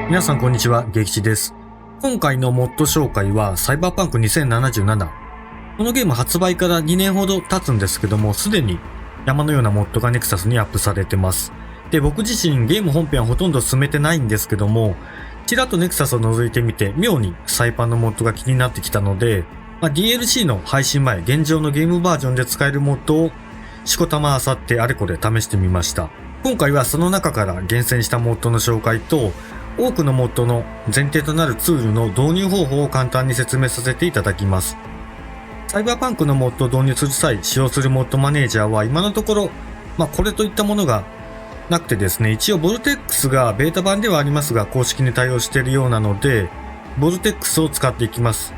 皆さんこんにちは、激地です。今回のモッド紹介はサイバーパンク2077。このゲーム発売から2年ほど経つんですけども、すでに山のようなモッドがネクサスにアップされてます。で、僕自身ゲーム本編はほとんど進めてないんですけども、ちらっとネクサスを覗いてみて妙にサイパンのモッドが気になってきたので、DLC の配信前、現状のゲームバージョンで使えるモッドをしこたま漁ってあれこれ試してみました。今回はその中から厳選したモッドの紹介と、多くのモッドの前提となるツールの導入方法を簡単に説明させていただきます。サイバーパンクのモッドを導入する際、使用するモッドマネージャーは今のところ、これといったものがなくてですね、一応ボルテックスがベータ版ではありますが、公式に対応しているようなので、ボルテックスを使っていきます。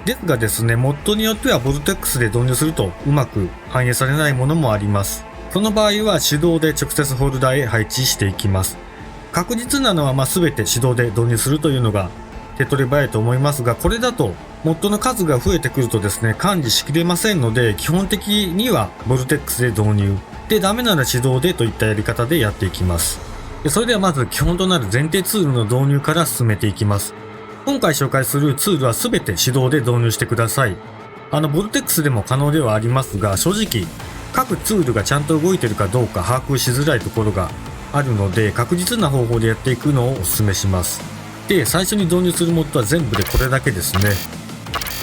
ですがですね、モッドによってはボルテックスで導入するとうまく反映されないものもあります。その場合は手動で直接ホルダーへ配置していきます。確実なのは全て手動で導入するというのが手っ取り早いと思いますが、これだとモッドの数が増えてくるとですね、管理しきれませんので、基本的にはボルテックスで導入で、ダメなら手動でといったやり方でやっていきます。それではまず基本となる前提ツールの導入から進めていきます。今回紹介するツールは全て手動で導入してください。ボルテックスでも可能ではありますが、正直各ツールがちゃんと動いているかどうか把握しづらいところがあるので、確実な方法でやっていくのをお勧めします。で、最初に導入するモッドは全部でこれだけですね。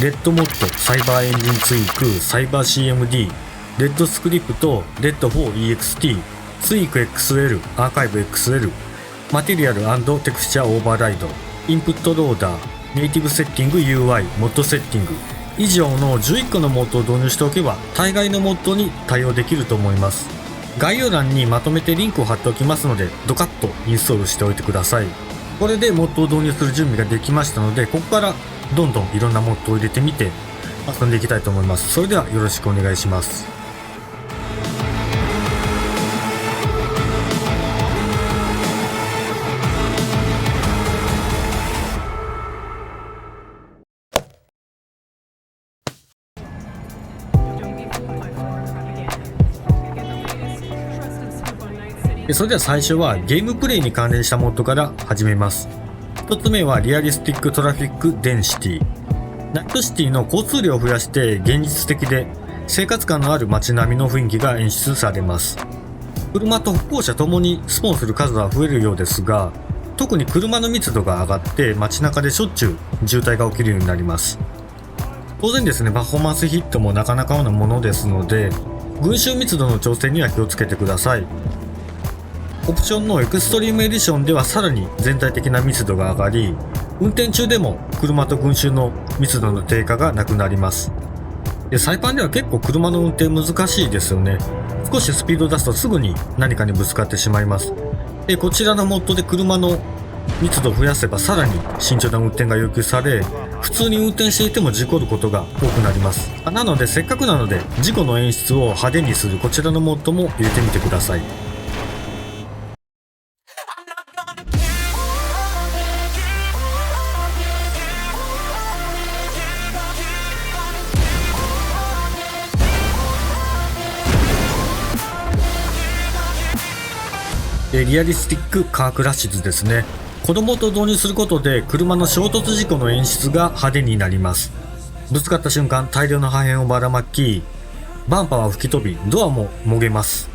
レッドモッド、サイバーエンジンツイーク、サイバー CMD、レッドスクリプト、レッド 4EXT、ツイーク XL、アーカイブ XL、マテリアル&テクスチャーオーバーライド、インプットローダー、ネイティブセッティング UI、モッドセッティング、以上の11個のモッドを導入しておけば、大概のモッドに対応できると思います。概要欄にまとめてリンクを貼っておきますので、ドカッとインストールしておいてください。これでモッドを導入する準備ができましたので、ここからどんどんいろんなモッドを入れてみて遊んでいきたいと思います。それではよろしくお願いします。それでは最初はゲームプレイに関連したモッドから始めます。1つ目はリアリスティックトラフィックデンシティ。ナイトシティの交通量を増やして現実的で生活感のある街並みの雰囲気が演出されます。車と歩行者ともにスポーンする数は増えるようですが、特に車の密度が上がって街中でしょっちゅう渋滞が起きるようになります。当然ですね、パフォーマンスヒットもなかなかなものですので、群衆密度の調整には気をつけてください。オプションのエクストリームエディションではさらに全体的な密度が上がり、運転中でも車と群衆の密度の低下がなくなります。で、サイパンでは結構車の運転難しいですよね。少しスピードを出すとすぐに何かにぶつかってしまいます。で、こちらのモッドで車の密度を増やせばさらに慎重な運転が要求され、普通に運転していても事故ることが多くなります。なのでせっかくなので事故の演出を派手にするこちらのモッドも入れてみてください。リアリスティックカークラッシュズですね。子供と導入することで車の衝突事故の演出が派手になります。ぶつかった瞬間大量の破片をばらまき、バンパーは吹き飛び、ドアももげます。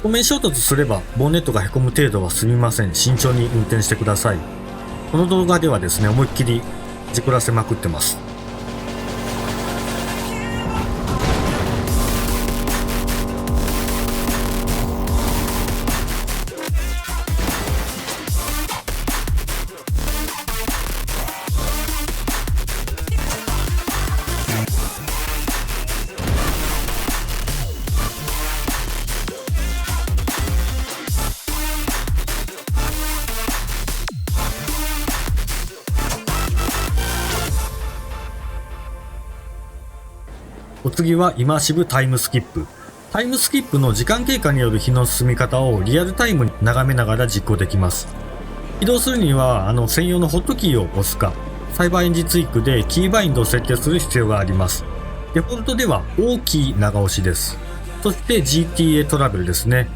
正面衝突すればボンネットがへこむ程度は済みません。慎重に運転してください。この動画ではですね、思いっきり事故らせまくってます。お次はイマーシブタイムスキップ。タイムスキップの時間経過による日の進み方をリアルタイムに眺めながら実行できます。起動するには専用のホットキーを押すか、サイバーエンジンツイックでキーバインドを設定する必要があります。デフォルトでは大きい長押しです。そして GTA トラベルですね。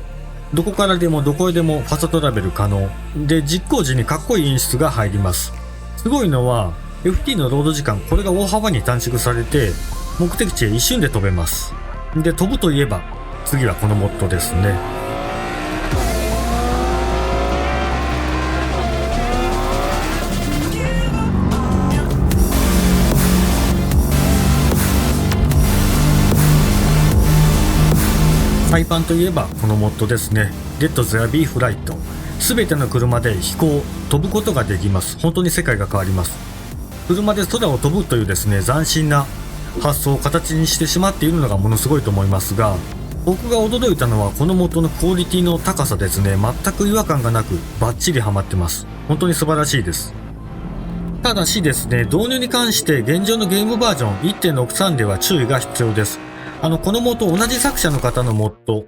どこからでもどこへでもファストトラベル可能。で、実行時にかっこいい演出が入ります。すごいのは、FT のロード時間、これが大幅に短縮されて、目的地へ一瞬で飛べます。で、飛ぶといえば、次はこのモッドですね。サイパンといえばこのモッドですね。Let There Be Flight。すべての車で飛行、飛ぶことができます。本当に世界が変わります。車で空を飛ぶというですね、斬新な発想を形にしてしまっているのがものすごいと思いますが、僕が驚いたのはこのモッドのクオリティの高さですね。全く違和感がなくバッチリハマってます。本当に素晴らしいです。ただしですね、導入に関して現状のゲームバージョン 1.63 では注意が必要です。このモッド同じ作者の方のモッド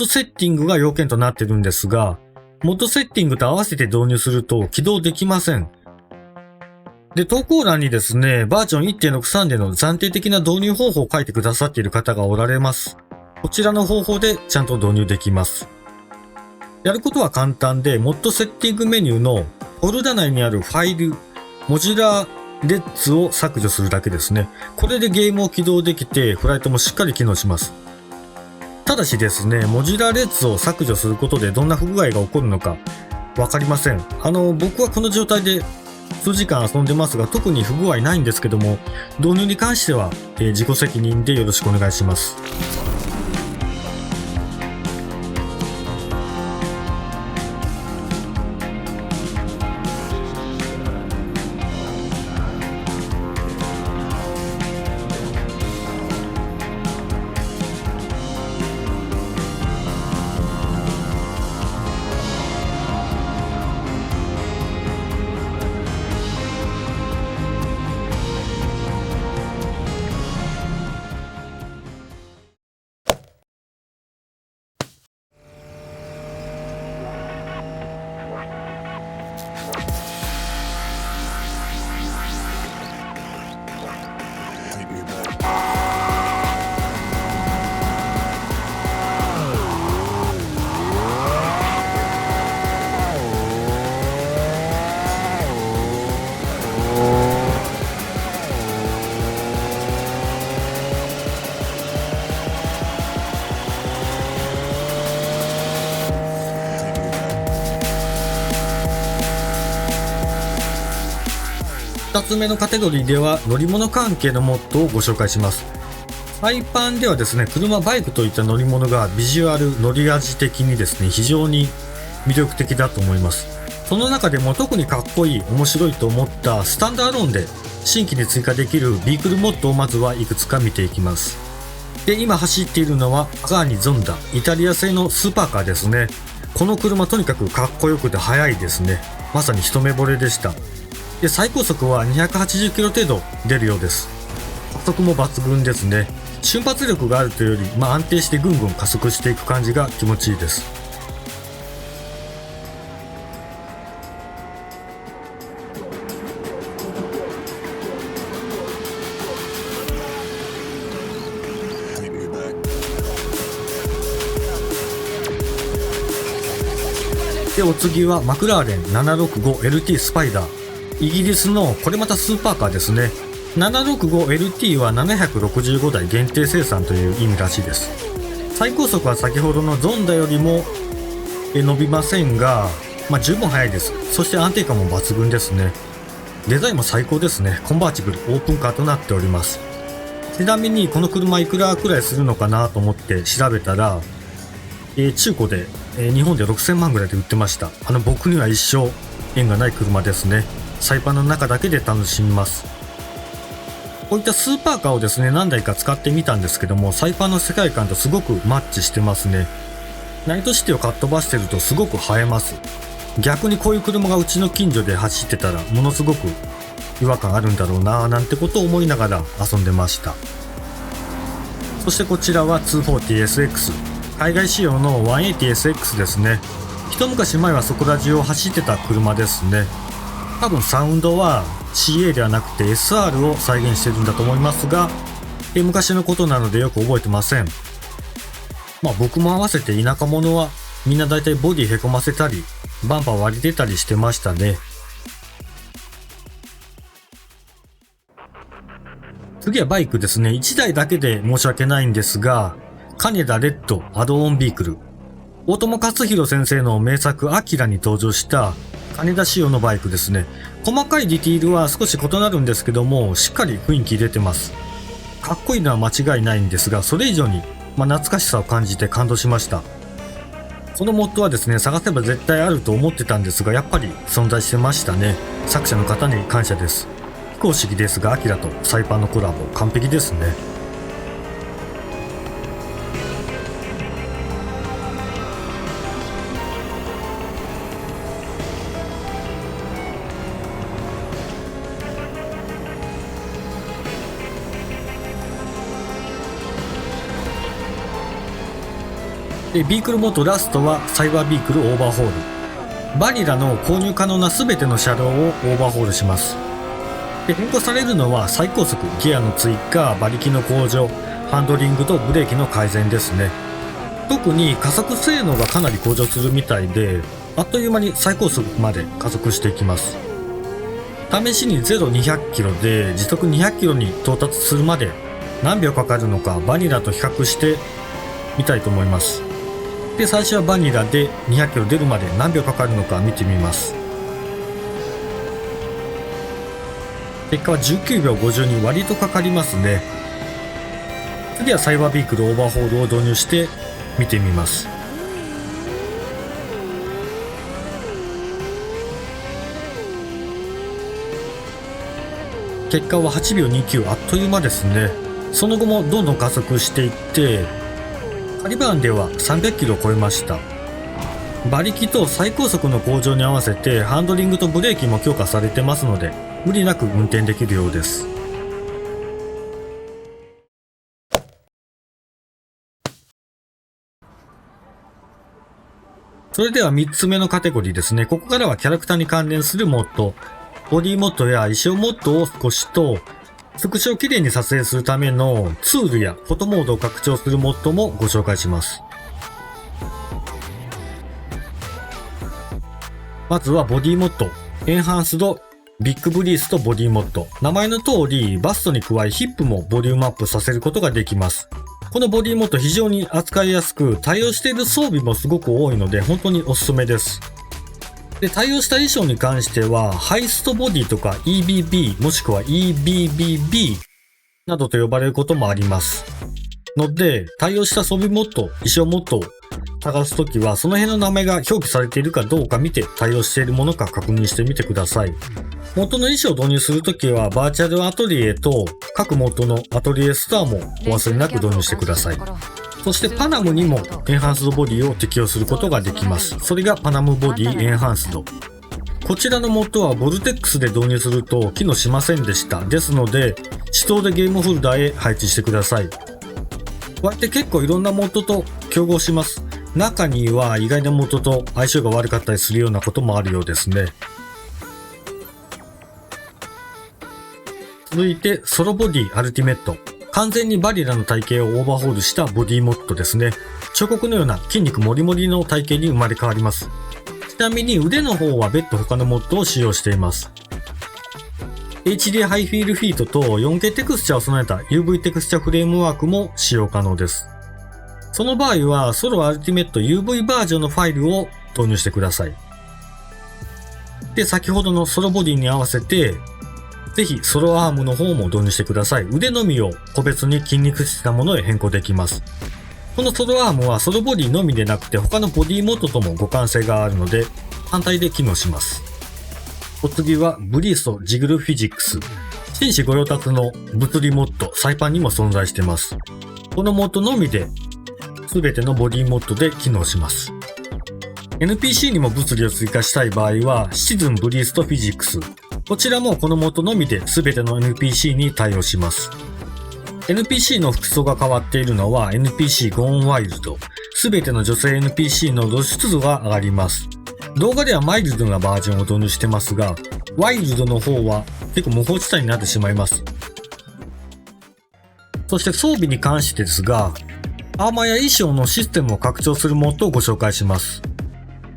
セッティングが要件となっているんですが、モッドセッティングと合わせて導入すると起動できません。で、投稿欄にですね、バージョン 1.63 での暫定的な導入方法を書いてくださっている方がおられます。こちらの方法でちゃんと導入できます。やることは簡単で、モッドセッティングメニューのフォルダ内にあるファイル、モジュラーレッツを削除するだけですね。これでゲームを起動できて、フライトもしっかり機能します。ただしですね、モジュラーレッツを削除することでどんな不具合が起こるのかわかりません。僕はこの状態で数時間遊んでますが、特に不具合ないんですけども、導入に関しては、自己責任でよろしくお願いします。2つ目のカテゴリーでは乗り物関係のモッドをご紹介します。サイパンではですね、車、バイクといった乗り物がビジュアル、乗り味的にですね、非常に魅力的だと思います。その中でも特にかっこいい、面白いと思ったスタンドアローンで新規に追加できるビークルモッドをまずはいくつか見ていきます。で、今走っているのはパガーニゾンダ、イタリア製のスーパーカーですね。この車とにかくかっこよくて速いですね。まさに一目惚れでした。で、最高速は280キロ程度出るようです。加速も抜群ですね。瞬発力があるというより、安定してぐんぐん加速していく感じが気持ちいいです。で、お次はマクラーレン 765LT スパイダー。イギリスのこれまたスーパーカーですね。765LT は765台限定生産という意味らしいです。最高速は先ほどのゾンダよりも伸びませんが、十分速いです。そして安定感も抜群ですね。デザインも最高ですね。コンバーチブルオープンカーとなっております。ちなみにこの車いくらくらいするのかなと思って調べたら、中古で日本で6000万ぐらいで売ってました。僕には一生縁がない車ですね。サイパンの中だけで楽しみます。こういったスーパーカーをですね、何台か使ってみたんですけども、サイパンの世界観とすごくマッチしてますね。ナイトシティをかっ飛ばしてるとすごく映えます。逆にこういう車がうちの近所で走ってたらものすごく違和感あるんだろうなぁなんてことを思いながら遊んでました。そしてこちらは 240SX。海外仕様の 180SX ですね。一昔前はそこら中を走ってた車ですね。多分サウンドは CA ではなくて SR を再現してるんだと思いますが、昔のことなのでよく覚えてません。僕も合わせて田舎者はみんなだいたいボディへこませたり、バンパー割り出たりしてましたね。次はバイクですね。1台だけで申し訳ないんですが、金田レッドアドオンビークル。大友克洋先生の名作アキラに登場した金田仕様のバイクですね。細かいディティールは少し異なるんですけども、しっかり雰囲気出てます。かっこいいのは間違いないんですが、それ以上に懐かしさを感じて感動しました。このモッドはですね、探せば絶対あると思ってたんですが、やっぱり存在してましたね。作者の方に感謝です。非公式ですが、アキラとサイパンのコラボ完璧ですね。で、ビークルモッドラストはサイバービークルオーバーホール。バニラの購入可能な全ての車両をオーバーホールします。で、変更されるのは最高速、ギアの追加、馬力の向上、ハンドリングとブレーキの改善ですね。特に加速性能がかなり向上するみたいで、あっという間に最高速まで加速していきます。試しに0、200キロで時速200キロに到達するまで何秒かかるのかバニラと比較してみたいと思います。で、最初はバニラで200キロ出るまで何秒かかるのか見てみます。結果は19秒52、割とかかりますね。次はサイバービークルオーバーホールを導入して見てみます。結果は8秒29、あっという間ですね。その後もどんどん加速していって、カリバーンでは300キロを超えました。馬力と最高速の向上に合わせてハンドリングとブレーキも強化されてますので、無理なく運転できるようです。それでは3つ目のカテゴリーですね。ここからはキャラクターに関連するモッド、ボディモッドや衣装モッドを少しと、スクショをきれいに撮影するためのツールやフォトモードを拡張するモッドもご紹介します。まずはボディモッド、エンハンスドビッグブリーストボディモッド。名前の通りバストに加えヒップもボリュームアップさせることができます。このボディモッド非常に扱いやすく、対応している装備もすごく多いので本当におすすめです。で、対応した衣装に関しては、ハイストボディとか EBB もしくは EBBB などと呼ばれることもあります。ので、対応した装備モッド、衣装モッドを探すときは、その辺の名前が表記されているかどうか見て対応しているものか確認してみてください。元の衣装を導入するときは、バーチャルアトリエと各元のアトリエストアもお忘れなく導入してください。そしてパナムにもエンハンスドボディを適用することができます。それがパナムボディエンハンスド。こちらのモッドはボルテックスで導入すると機能しませんでした。ですので、手動でゲームホルダーへ配置してください。こうやって結構いろんなモッドと競合します。中には意外なモッドと相性が悪かったりするようなこともあるようですね。続いてソロボディアルティメット。完全にバリラの体型をオーバーホールしたボディモッドですね。彫刻のような筋肉もりもりの体型に生まれ変わります。ちなみに腕の方は別途他のモッドを使用しています。HD ハイフィールフィートと 4K テクスチャーを備えた UV テクスチャーフレームワークも使用可能です。その場合はソロアルティメット UV バージョンのファイルを導入してください。で、先ほどのソロボディに合わせてぜひソロアームの方も導入してください。腕のみを個別に筋肉質なものへ変更できます。このソロアームはソロボディのみでなくて他のボディモッドとも互換性があるので単体で機能します。お次はブリーストジグルフィジックス。紳士御用達の物理モッドサイパンにも存在しています。このモッドのみで全てのボディモッドで機能します。NPC にも物理を追加したい場合はシチズンブリーストフィジックス。こちらもこのモッドのみで全ての NPC に対応します。NPC の服装が変わっているのは NPC ゴーンワイルド。すべての女性 NPC の露出度が上がります。動画ではマイルドなバージョンを導入してますが、ワイルドの方は結構無法地帯になってしまいます。そして装備に関してですが、アーマーや衣装のシステムを拡張するモッドをご紹介します。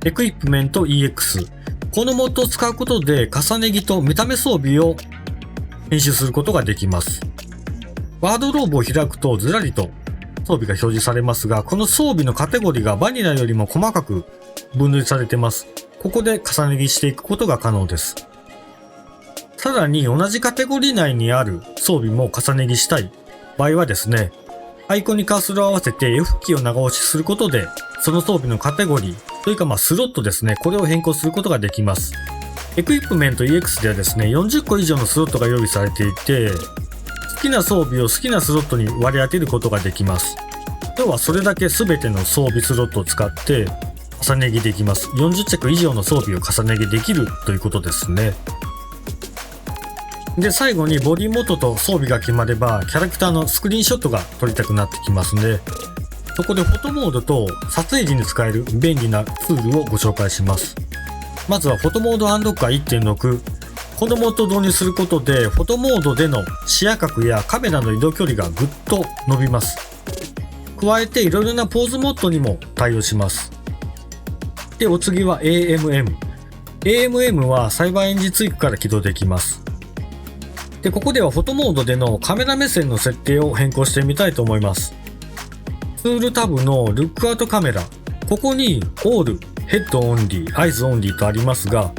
エクイプメント EX。このモッドを使うことで重ね着と見た目装備を編集することができます。ワードローブを開くとずらりと装備が表示されますが、この装備のカテゴリーがバニラよりも細かく分類されてます。ここで重ね着していくことが可能です。さらに同じカテゴリー内にある装備も重ね着したい場合はですね、アイコンにカーソルを合わせて F キーを長押しすることで、その装備のカテゴリーというかスロットですね、これを変更することができます。エクイプメント EX ではですね、40個以上のスロットが用意されていて、好きな装備を好きなスロットに割り当てることができます。要はそれだけ全ての装備スロットを使って重ね着できます。40着以上の装備を重ね着できるということですね。で、最後にボディモードと装備が決まれば、キャラクターのスクリーンショットが撮りたくなってきますね。そこでフォトモードと撮影時に使える便利なツールをご紹介します。まずはフォトモードアンロッカー 1.6。このモードを導入することで、フォトモードでの視野角やカメラの移動距離がぐっと伸びます。加えていろいろなポーズモードにも対応します。で、お次は AMM。AMM はサイバーエンジンツイークから起動できます。で、ここではフォトモードでのカメラ目線の設定を変更してみたいと思います。ツールタブのルックアウトカメラ。ここに All、ヘッドオンリー、アイズオンリーとありますが、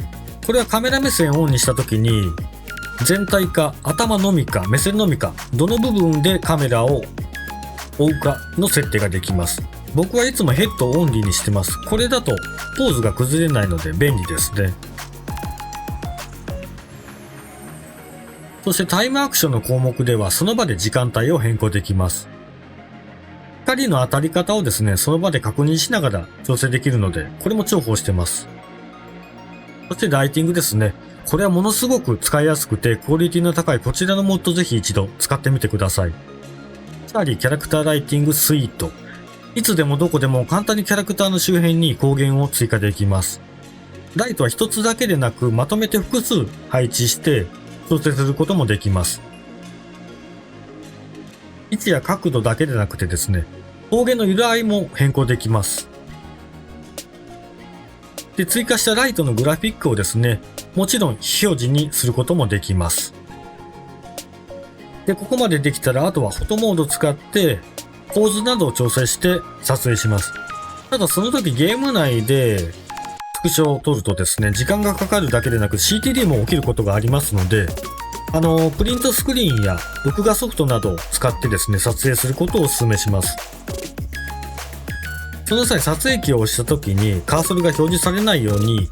これはカメラ目線をオンにしたときに、全体か頭のみか目線のみか、どの部分でカメラを追うかの設定ができます。僕はいつもヘッドオンリーにしてます。これだとポーズが崩れないので便利ですね。そしてタイムアクションの項目ではその場で時間帯を変更できます。光の当たり方をですね、その場で確認しながら調整できるので、これも重宝してます。そしてライティングですね。これはものすごく使いやすくてクオリティの高いこちらのモッドぜひ一度使ってみてください。チャーリーキャラクターライティングスイート。いつでもどこでも簡単にキャラクターの周辺に光源を追加できます。ライトは一つだけでなくまとめて複数配置して調整することもできます。位置や角度だけでなくてですね、光源の色合いも変更できます。で、追加したライトのグラフィックをですね、もちろん非表示にすることもできます。で、ここまでできたら、あとはフォトモードを使って構図などを調整して撮影します。ただその時ゲーム内でスクショを撮るとですね、時間がかかるだけでなく CTD も起きることがありますので、プリントスクリーンや録画ソフトなどを使ってですね、撮影することをお勧めします。その際、撮影機を押した時にカーソルが表示されないように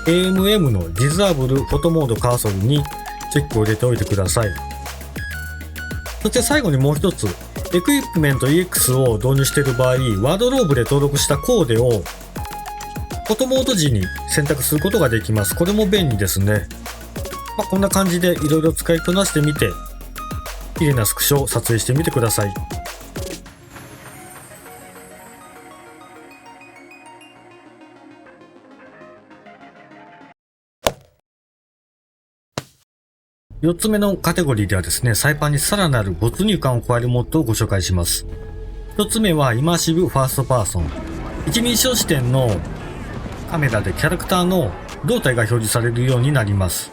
AMM のディザーブルフォトモードカーソルにチェックを入れておいてください。そして最後にもう一つ、エクイプメント EX を導入している場合、ワードローブで登録したコーデをフォトモード時に選択することができます。これも便利ですね。こんな感じでいろいろ使いこなしてみて、綺麗なスクショを撮影してみてください。4つ目のカテゴリーではですね、サイパンにさらなる没入感を加えるモッドをご紹介します。1つ目はイマーシブファーストパーソン。一人称視点のカメラでキャラクターの胴体が表示されるようになります。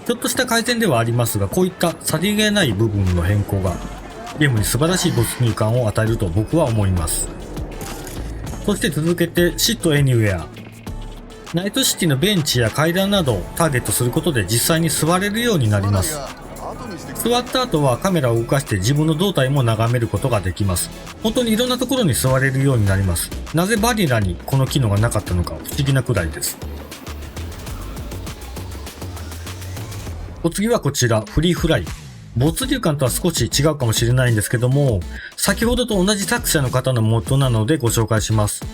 ちょっとした改善ではありますが、こういったさりげない部分の変更がゲームに素晴らしい没入感を与えると僕は思います。そして続けてSit Anywhere。ナイトシティのベンチや階段などをターゲットすることで実際に座れるようになります。座った後はカメラを動かして自分の胴体も眺めることができます。本当にいろんなところに座れるようになります。なぜバニラにこの機能がなかったのか不思議なくらいです。お次はこちら、フリーフライ。没入感とは少し違うかもしれないんですけども、先ほどと同じ作者の方のモッドなのでご紹介します。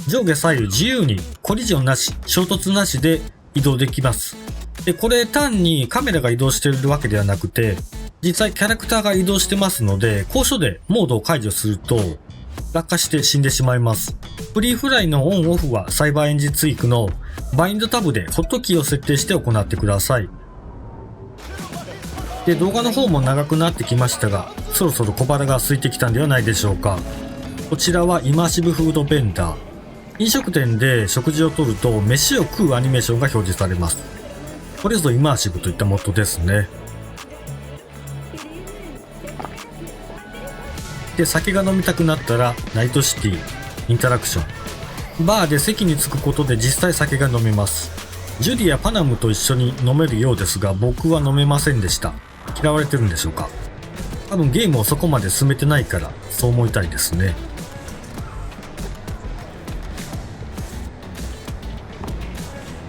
上下左右自由にコリジョンなし、衝突なしで移動できます。で、これ単にカメラが移動しているわけではなくて、実際キャラクターが移動してますので、高所でモードを解除すると、落下して死んでしまいます。フリーフライのオンオフはサイバーエンジンツイークのバインドタブでホットキーを設定して行ってください。で、動画の方も長くなってきましたが、そろそろ小腹が空いてきたんではないでしょうか。こちらはイマーシブフードベンダー。飲食店で食事をとると飯を食うアニメーションが表示されます。これぞイマーシブといったモッドですね。で、酒が飲みたくなったらナイトシティ、インタラクション。バーで席に着くことで実際酒が飲めます。ジュディやパナムと一緒に飲めるようですが、僕は飲めませんでした。嫌われてるんでしょうか。多分ゲームをそこまで進めてないからそう思いたいですね。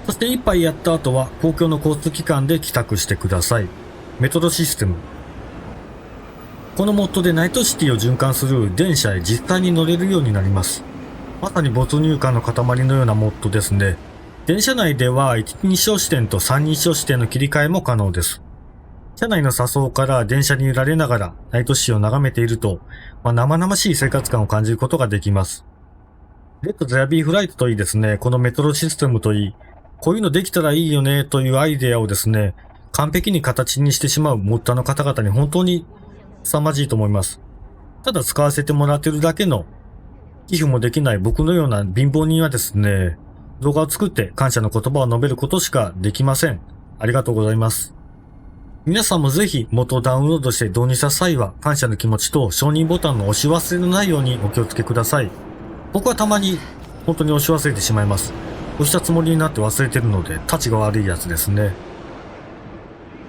そして一杯やった後は公共の交通機関で帰宅してください。メトロシステム。このモッドでナイトシティを循環する電車へ実際に乗れるようになります。まさに没入感の塊のようなモッドですね。電車内では1人称視点と3人称視点の切り替えも可能です。車内の車窓から電車に揺られながらナイトシティを眺めていると、生々しい生活感を感じることができます。レッド・ゼア・ビー・フライトといいですね、このメトロシステムといい、こういうのできたらいいよねというアイデアをですね、完璧に形にしてしまうモッダーの方々に本当に凄まじいと思います。ただ使わせてもらってるだけの寄付もできない僕のような貧乏人はですね、動画を作って感謝の言葉を述べることしかできません。ありがとうございます。皆さんもぜひ元をダウンロードして導入した際は感謝の気持ちと承認ボタンの押し忘れのないようにお気をつけください。僕はたまに本当に押し忘れてしまいます。押したつもりになって忘れてるので、タチが悪いやつですね。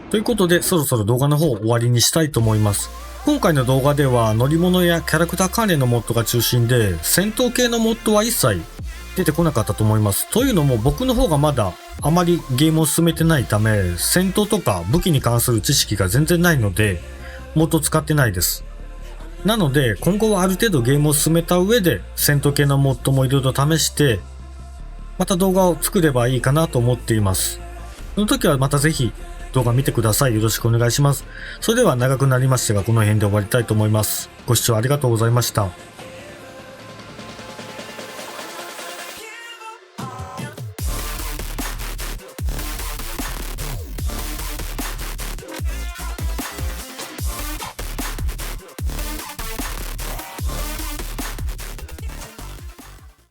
ということで、そろそろ動画の方を終わりにしたいと思います。今回の動画では乗り物やキャラクター関連のモッドが中心で、戦闘系のモッドは一切出てこなかったと思います。というのも僕の方がまだあまりゲームを進めてないため、戦闘とか武器に関する知識が全然ないので、モッドを使ってないです。なので、今後はある程度ゲームを進めた上で、戦闘系のモッドもいろいろ試して、また動画を作ればいいかなと思っています。その時はまたぜひ動画見てください。よろしくお願いします。それでは長くなりましたが、この辺で終わりたいと思います。ご視聴ありがとうございました。